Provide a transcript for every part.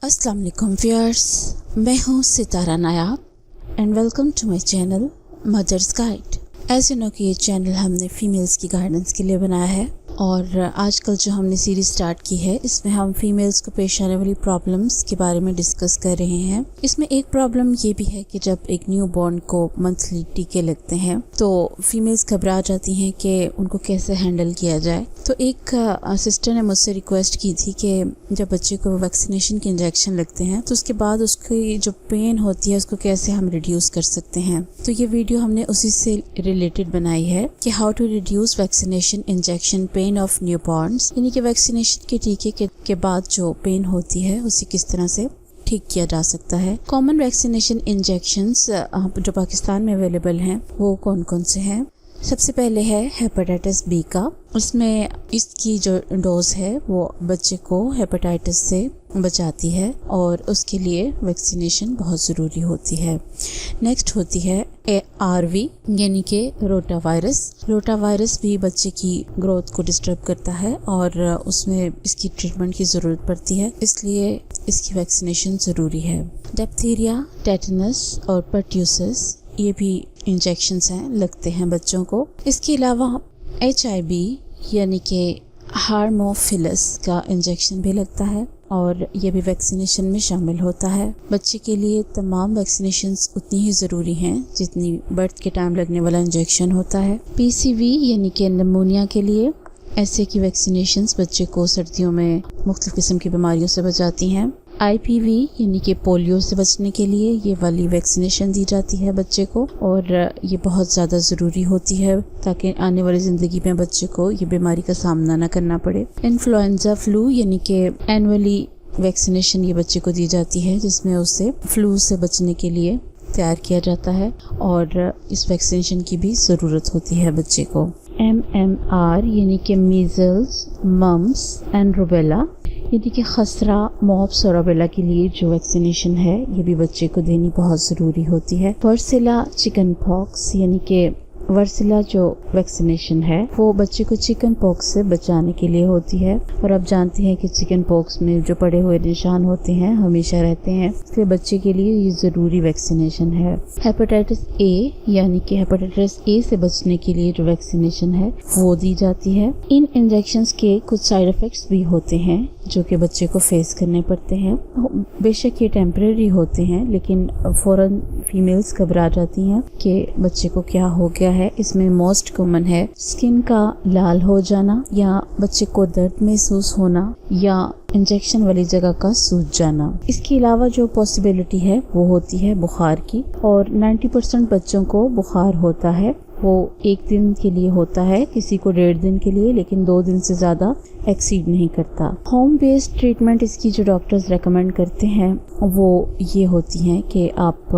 अस्सलाम वालेकुम व्यूअर्स, मैं हूँ Sitara Nayab and welcome to my channel Mother's Guide. As you know कि ये चैनल हमने फीमेल्स की गाइडेंस के लिए बनाया है और आजकल जो हमने सीरीज स्टार्ट की है इसमें हम फीमेल्स को पेश आने वाली प्रॉब्लम्स के बारे में डिस्कस कर रहे हैं। इसमें एक प्रॉब्लम ये भी है कि जब एक न्यू बॉर्न को मंथली टीके लगते हैं तो फीमेल्स घबरा जाती हैं कि उनको कैसे हैंडल किया जाए। तो एक सिस्टर ने मुझसे रिक्वेस्ट की थी कि जब बच्चे को वैक्सीनेशन के इंजेक्शन लगते हैं तो उसके बाद उसकी जो पेन होती है उसको कैसे हम रिड्यूस कर सकते हैं। तो ये वीडियो हमने उसी से रिलेटेड बनाई है कि how to reduce vaccination injection pain of newborns, यानी कि वैक्सीनेशन के टीके के बाद जो पेन होती है उसे किस तरह से ठीक किया जा सकता है। कॉमन वैक्सीनेशन इंजेक्शंस जो पाकिस्तान में अवेलेबल हैं वो कौन कौन से हैं। सबसे पहले है हेपेटाइटिस बी का। उसमें इसकी जो डोज है वो बच्चे को हेपेटाइटिस से बचाती है और उसके लिए वैक्सीनेशन बहुत ज़रूरी होती है। नेक्स्ट होती है ARV यानी कि रोटा वायरस। रोटा वायरस भी बच्चे की ग्रोथ को डिस्टर्ब करता है और उसमें इसकी ट्रीटमेंट की ज़रूरत पड़ती है, इसलिए इसकी वैक्सीनेशन ज़रूरी है। डिप्थीरिया, टेटनस और पर्ट्यूसिस ये भी इंजेक्शंस हैं, लगते हैं बच्चों को। इसके अलावा HIV यानी कि हार्मोफिलस का इंजेक्शन भी लगता है और ये भी वैक्सीनेशन में शामिल होता है। बच्चे के लिए तमाम वैक्सीनेशंस उतनी ही ज़रूरी हैं जितनी बर्थ के टाइम लगने वाला इंजेक्शन होता है। PCV यानी कि निमोनिया के लिए ऐसे की वैक्सीनेशंस बच्चे को सर्दियों में मुख्तलिफ किस्म की बीमारियों से बचाती हैं। IPV यानी कि पोलियो से बचने के लिए ये वाली वैक्सीनेशन दी जाती है बच्चे को और ये बहुत ज़्यादा ज़रूरी होती है ताकि आने वाली ज़िंदगी में बच्चे को ये बीमारी का सामना ना करना पड़े। इन्फ्लुएंजा फ्लू यानी कि एनुअली वैक्सीनेशन ये बच्चे को दी जाती है जिसमें उसे फ्लू से बचने के लिए तैयार किया जाता है और इस वैक्सीनेशन की भी ज़रूरत होती है बच्चे को। MMR यानी कि मीज़ल्स, मम्स एंड रूबेला यानी कि खसरा, मॉप्स और रूबेला के लिए जो वैक्सीनेशन है ये भी बच्चे को देनी बहुत ज़रूरी होती है। वर्सिला चिकन पॉक्स यानी कि वर्सिला जो वैक्सीनेशन है वो बच्चे को चिकन पॉक्स से बचाने के लिए होती है और आप जानते हैं कि चिकन पॉक्स में जो पड़े हुए निशान होते हैं हमेशा रहते हैं, इसलिए बच्चे के लिए ये ज़रूरी वैक्सीनेशन है। हेपेटाइटिस A यानी कि हेपेटाइटिस A से बचने के लिए जो वैक्सीनेशन है वो दी जाती है। इन इंजेक्शंस के कुछ साइड इफ़ेक्ट्स भी होते हैं जो कि बच्चे को फेस करने पड़ते हैं। बेशक ये टेम्परेरी होते हैं लेकिन फ़ौरन फीमेल्स घबरा जाती हैं कि बच्चे को क्या हो गया है। इसमें मोस्ट कॉमन है स्किन का लाल हो जाना या बच्चे को दर्द महसूस होना या इंजेक्शन वाली जगह का सूज जाना। इसके अलावा जो पॉसिबिलिटी है वो होती है बुखार की और 90% बच्चों को बुखार होता है। वो एक दिन के लिए होता है, किसी को 1.5 दिन के लिए, लेकिन 2 दिन से ज़्यादा एक्सीड नहीं करता। होम बेस्ड ट्रीटमेंट इसकी जो डॉक्टर्स रेकमेंड करते हैं वो ये होती हैं कि आप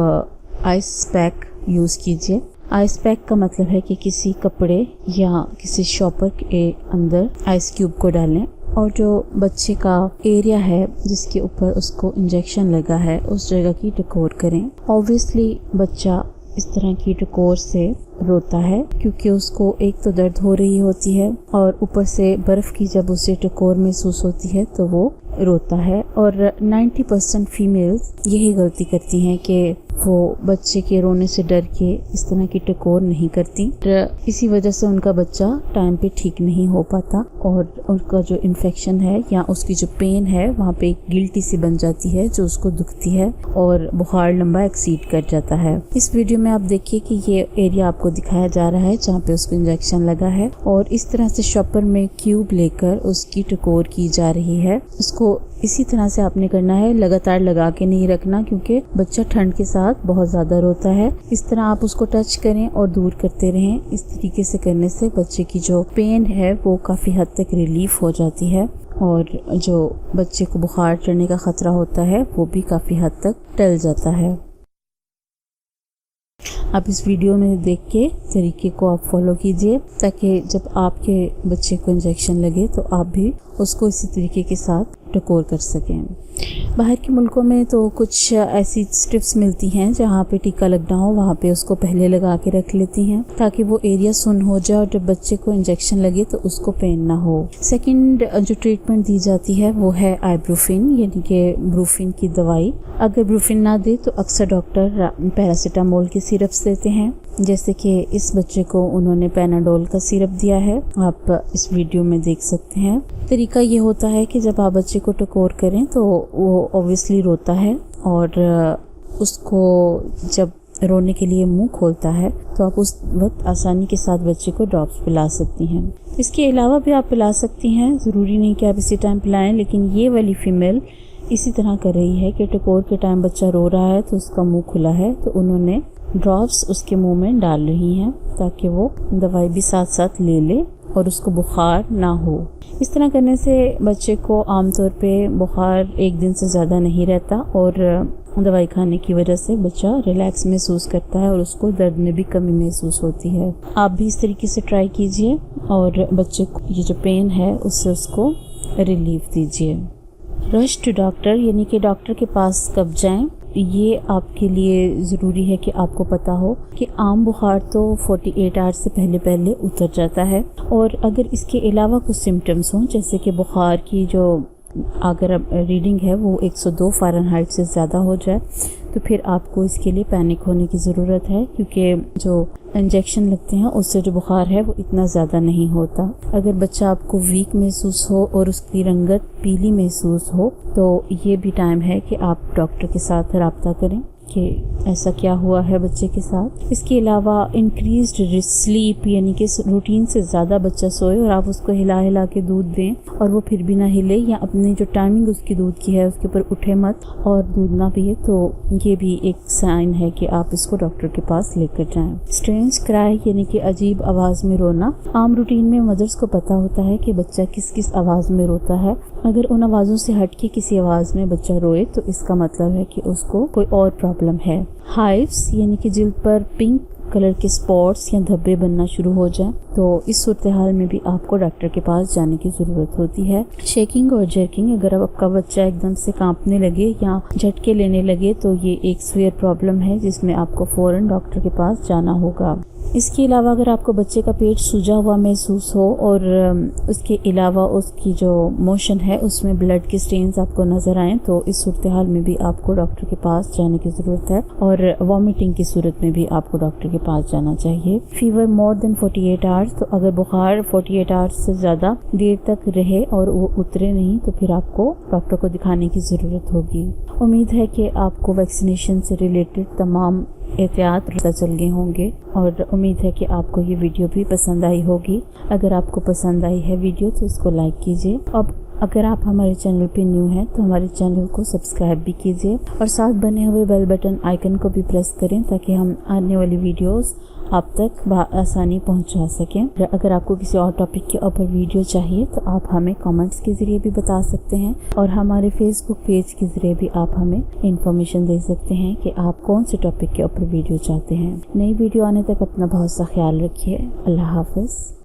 आइस पैक यूज़ कीजिए। आइस पैक का मतलब है कि किसी कपड़े या किसी शॉपर के अंदर आइस क्यूब को डालें और जो बच्चे का एरिया है जिसके ऊपर उसको इंजेक्शन लगा है उस जगह की टकोर करें। ऑब्वियसली बच्चा इस तरह की टकोर से रोता है क्योंकि उसको एक तो दर्द हो रही होती है और ऊपर से बर्फ़ की जब उसे टकोर महसूस होती है तो वो रोता है। और 90% फीमेल्स यही गलती करती हैं कि वो बच्चे के रोने से डर के इस तरह की टकोर नहीं करती। इसी वजह से उनका बच्चा टाइम पे ठीक नहीं हो पाता और उनका जो इन्फेक्शन है या उसकी जो पेन है वहाँ पे एक गिल्टी सी बन जाती है जो उसको दुखती है और बुखार लंबा एक्सीड कर जाता है। इस वीडियो में आप देखिए कि ये एरिया आपको दिखाया जा रहा है जहाँ पे उसको इंजेक्शन लगा है और इस तरह से शॉपर में क्यूब लेकर उसकी टकोर की जा रही है। उसको इसी तरह से आपने करना है, लगातार लगा के नहीं रखना क्योंकि बच्चा ठंड के साथ बहुत ज़्यादा रोता है। इस तरह आप उसको टच करें और दूर करते रहें। इस तरीके से करने से बच्चे की जो पेन है वो काफ़ी हद तक रिलीफ हो जाती है और जो बच्चे को बुखार चढ़ने का ख़तरा होता है वो भी काफ़ी हद तक टल जाता है। आप इस वीडियो में देख के तरीके को आप फॉलो कीजिए ताकि जब आपके बच्चे को इंजेक्शन लगे तो आप भी उसको इसी तरीके के साथ टकोर कर सकें। बाहर के मुल्कों में तो कुछ ऐसी स्ट्रिप्स मिलती हैं जहाँ पे टीका लगना हो वहाँ पे उसको पहले लगा के रख लेती हैं ताकि वो एरिया सुन हो जाए और जब बच्चे को इंजेक्शन लगे तो उसको पेन ना हो। सेकंड जो ट्रीटमेंट दी जाती है वो है आइब्रूफिन यानी कि ब्रूफिन की दवाई। अगर ब्रूफिन ना दे तो अक्सर डॉक्टर पैरासीटामोल की सिरप्स देते हैं, जैसे कि इस बच्चे को उन्होंने पैनाडोल का सिरप दिया है, आप इस वीडियो में देख सकते हैं। तरीका ये होता है कि जब आप बच्चे को टकोर करें तो वो ऑब्वियसली रोता है और उसको जब रोने के लिए मुंह खोलता है तो आप उस वक्त आसानी के साथ बच्चे को ड्रॉप्स पिला सकती हैं। इसके अलावा भी आप पिला सकती हैं, ज़रूरी नहीं कि आप इसी टाइम पिलाएं, लेकिन ये वाली फीमेल इसी तरह कर रही है कि टकोर के टाइम बच्चा रो रहा है तो उसका मुंह खुला है तो उन्होंने ड्रॉप्स उसके मुंह में डाल रही हैं ताकि वो दवाई भी साथ साथ ले ले और उसको बुखार ना हो। इस तरह करने से बच्चे को आमतौर पे बुखार एक दिन से ज़्यादा नहीं रहता और दवाई खाने की वजह से बच्चा रिलैक्स महसूस करता है और उसको दर्द में भी कमी महसूस होती है। आप भी इस तरीके से ट्राई कीजिए और बच्चे को ये जो पेन है उससे उसको रिलीफ दीजिए। रश टू डॉक्टर यानी कि डॉक्टर के पास कब जाएं, ये आपके लिए ज़रूरी है कि आपको पता हो कि आम बुखार तो 48 आवर्स से पहले उतर जाता है और अगर इसके अलावा कुछ सिम्टम्स हों जैसे कि बुखार की जो अगर रीडिंग है वो 102 फ़ारेनहाइट से ज़्यादा हो जाए तो फिर आपको इसके लिए पैनिक होने की ज़रूरत है, क्योंकि जो इंजेक्शन लगते हैं उससे जो बुखार है वो इतना ज़्यादा नहीं होता। अगर बच्चा आपको वीक महसूस हो और उसकी रंगत पीली महसूस हो तो ये भी टाइम है कि आप डॉक्टर के साथ रब्ता करें कि ऐसा क्या हुआ है बच्चे के साथ। इसके अलावा इंक्रीज्ड स्लीप यानी कि रूटीन से ज़्यादा बच्चा सोए और आप उसको हिला हिला के दूध दें और वो फिर भी ना हिले या अपनी जो टाइमिंग उसकी दूध की है उसके ऊपर उठे मत और दूध ना पिए, तो ये भी एक साइन है कि आप इसको डॉक्टर के पास लेकर जाएं। स्ट्रेंज क्राई यानी कि अजीब आवाज़ में रोना। आम रूटीन में मदर्स को पता होता है कि बच्चा किस किस आवाज़ में रोता है। अगर उन आवाज़ों से हट के किसी आवाज़ में बच्चा रोए तो इसका मतलब है कि उसको कोई और प्रॉब्लम है। हाइव्स यानी कि जिल्द पर पिंक कलर के स्पॉट्स या धब्बे बनना शुरू हो जाएं तो इस सूरत हाल में भी आपको डॉक्टर के पास जाने की ज़रूरत होती है। शेकिंग और जर्किंग, अगर आपका बच्चा एकदम से कांपने लगे या झटके लेने लगे तो ये एक सीवियर प्रॉब्लम है जिसमें आपको फ़ौरन डॉक्टर के पास जाना होगा। इसके अलावा अगर आपको बच्चे का पेट सूजा हुआ महसूस हो और उसके अलावा उसकी जो मोशन है उसमें ब्लड के स्टेन्स आपको नज़र आएँ तो इस सूरत हाल में भी आपको डॉक्टर के पास जाने की ज़रूरत है और वॉमिटिंग की सूरत में भी आपको डॉक्टर के पास जाना चाहिए। फीवर मोर देन 48 आवर्स, तो अगर बुखार 48 आवर्स से ज़्यादा देर तक रहे और वो उतरे नहीं तो फिर आपको डॉक्टर को दिखाने की ज़रूरत होगी। उम्मीद है कि आपको वैक्सीनेशन से रिलेटेड तमाम एहतियात पता चल गए होंगे और उम्मीद है कि आपको ये वीडियो भी पसंद आई होगी। अगर आपको पसंद आई है वीडियो तो इसको लाइक कीजिए। अब अगर आप हमारे चैनल पे न्यू हैं तो हमारे चैनल को सब्सक्राइब भी कीजिए और साथ बने हुए बेल बटन आइकन को भी प्रेस करें ताकि हम आने वाली वीडियोस आप तक आसानी पहुंचा सकें। अगर आपको किसी और टॉपिक के ऊपर वीडियो चाहिए तो आप हमें कमेंट्स के ज़रिए भी बता सकते हैं और हमारे फेसबुक पेज के ज़रिए भी आप हमें इंफॉर्मेशन दे सकते हैं कि आप कौन से टॉपिक के ऊपर वीडियो चाहते हैं। नई वीडियो आने तक अपना बहुत सा ख्याल रखिए। अल्लाह हाफ़िज़।